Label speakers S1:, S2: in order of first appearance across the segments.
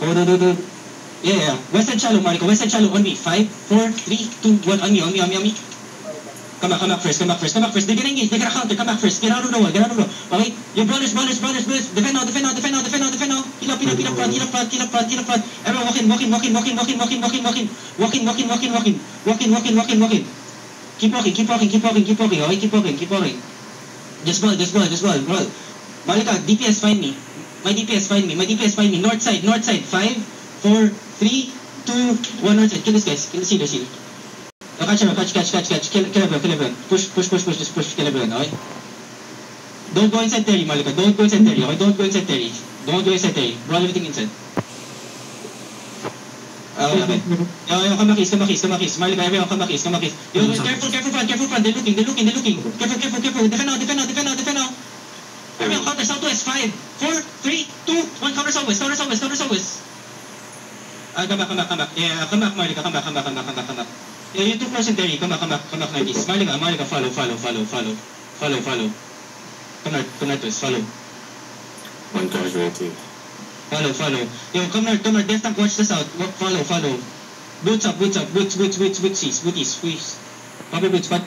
S1: Go. Yeah. West side shallow, Marco. West side shallow. On me. 5, 4, 3, 2, 1. On me. Come back first. They're gonna engage. They're gonna counter. Come back first. Get out of the wall. Okay? Your ballers. Defend now. Heal up front. Everyone walk in. Keep walking. Okay, keep walking. Just ball. Roll. Malika, DPS find me. My DPS find me. North side. 5, 4, 3, 2, 1. North side. Kill this guys. Kill the seal. Catch. Kill everyone. Push. Just push. Kill everyone, okay? Don't go inside Terry, Malika. Don't go inside Terry. Roll everything inside. Okay. Yo, come back east. Malika, everyone come back east. Yo, careful front. They're looking. Careful. Defend now. Everyone counter southwest. 5, 4, 3, 2, 1. Counter southwest. Come back. Yeah, come back, Malika. Come back. Yeah, you're too close in Terry. Come back, northeast. Malika, follow. Come northwest, follow.
S2: One casualty.
S1: Follow. Yo, come north, left tank, watch the south. Follow. Boots up. Boots east, squeeze. Poppy boots. Mount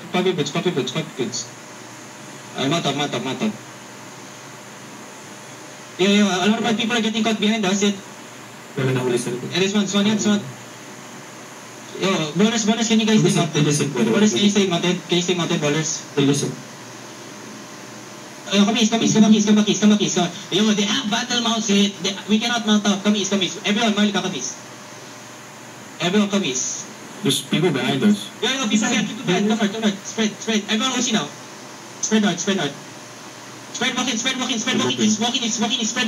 S1: up. Yo, a lot of people are getting caught behind us. This one. Yo, ballers, can you guys stay mounted? Ballers, can you stay mounted, ballers? Come east. Yo, they have battle mounts here. We cannot mount up. Come east. Everyone, Malika, come east.
S2: There's people behind us.
S1: Yo, people behind. Come north. Spread. Everyone OC now. Spread north. Spread walking. Spread walking east. Walking east. Walk east.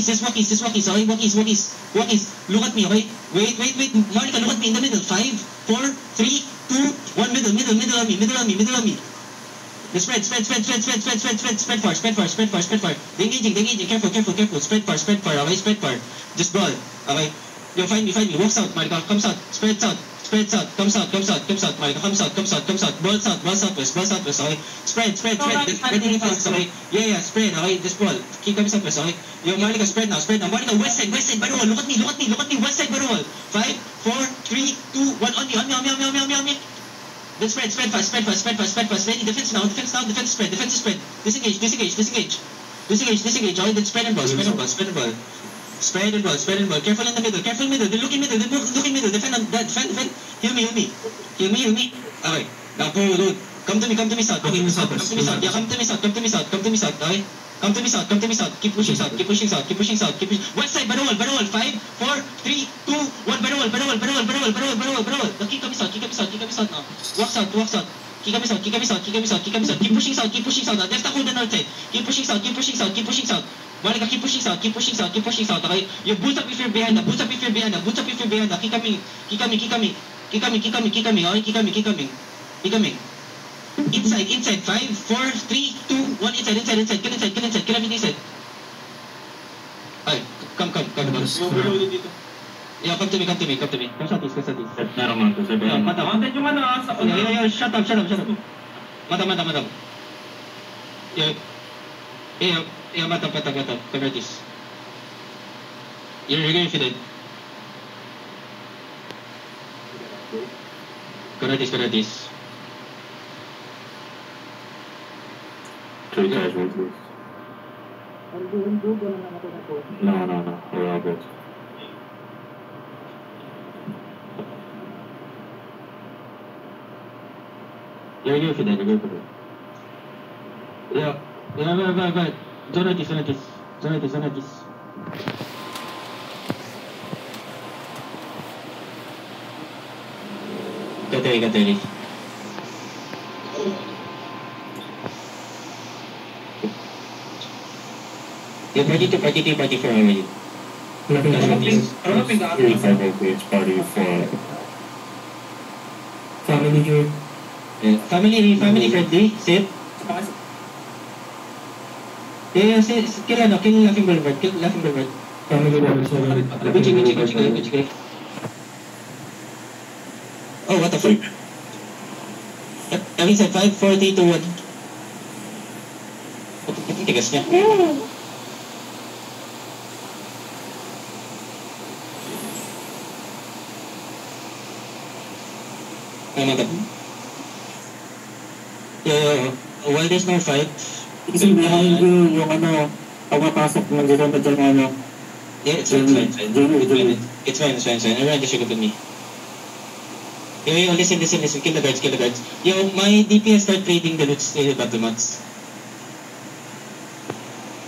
S1: Just walk east. Okay, walk east. Look at me, okay? Wait. Malika, look at me in the middle. 5, 4, 3, 2, 1. Middle on me. The spread far. They're engaging. Careful. Spread far. Okay, spread far. Just ball. Okay. Yo, find me. Walk south, Malika. Come south. Spread south. Come south, Malika. Come south. Ball southwest. Okay. Spread. Ready fast, okay? Yeah. Spread. Okay. Just ball. Keep coming southwest, okay? Yo, Malika, spread now. Malika, west side. By the wall. Look at me. West side by the wall. 5, 4, 3, 2, 1. On me. Then spread fast. Ready. Defense now. Spread. Disengage. Okay. Then spread and ball. Careful in the middle. They're looking middle. Defend. Heal me. Okay. Now go. Come to me south. Okay. Yeah, come to me south. Okay. Come to me south. Keep pushing south. West side, by the wall. 5, 4, 3, 2, 1. By the wall. Now keep coming south now. Walk south. Keep coming south. Keep pushing south. Now left hold the north side. Keep pushing south. Malika, keep pushing south. Okay. You boot up if you're behind. Keep coming. Okay. Keep coming. Inside. 5, 4, 3, 2, 1. Inside. Kill everything inside. Alright, come. Yeah, come to me. Come southeast.
S2: Mounted yung sa...
S1: Yeah, shut up. Madam. Yeah, mata. Come at this. You're going to Come at this.
S2: 3 casualties. No. We're all good.
S1: You're going for that. Yeah. Zone this. Gatari. You're party 4 already.
S2: It's party 4.
S3: Family here.
S1: Family friendly. Safe. Yeah, kill Laughing Boulevard.
S3: Family members already.
S1: Gucci. Oh, what the fuck? Everything said 5, 4, 3, 2, 1. Tigas niya. Matap. While there's no fight,
S2: Kasi behind you, yung ano, pagpapasok mo dito pa dyan, ano,
S1: yeah, it's fine. It's fine. Everyone just shoot at me. Yo, listen. Kill the guards. Yo, my DPS start trading the loot battle mats.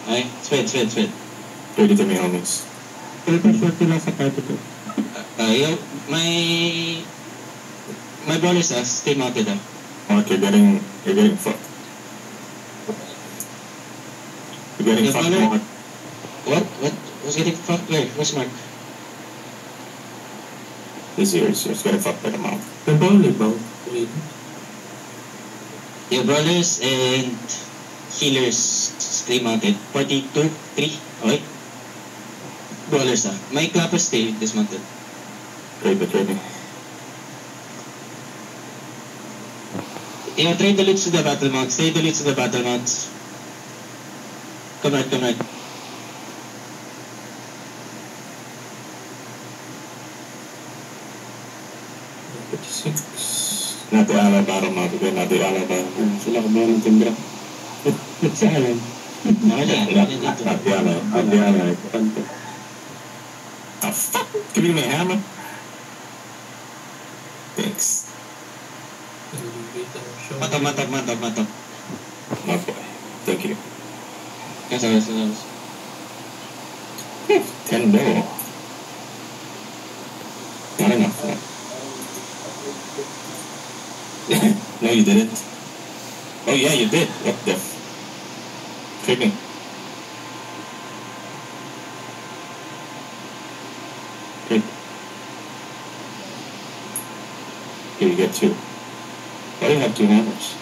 S1: Okay, it's fine.
S2: pwede kami homies.
S3: Pero short lang sa party ko.
S1: Yo, my brawlers stay mounted
S2: Okay, you're getting fucked. You're getting
S1: Your
S2: fucked
S1: brawler?
S2: more.
S1: What? Who's getting fucked? Where? Where's Mark?
S2: This year's getting fucked by the mouth.
S3: Nagpaulit ba?
S1: Your brawlers and healers stay mounted. 42, 3. Okay. Brawlers My clappers stay dismounted.
S2: Trade.
S1: Yo, trade the loots to the battle mounts. Come right.
S3: 56.
S2: Nati ala parang matuloy, nati ala parang sila kumaya ng timbra.
S3: Nagsahalan.
S2: Nati ala, panto. Ah, fuck! Give me my hammer. Thanks.
S1: Matap.
S2: My boy. Thank you.
S1: Yes.
S2: 10 mil. Not enough. No, you didn't. Oh yeah, you did. What the f... Tripping. Good. Here, you get 2. Why do you have 2 hammers?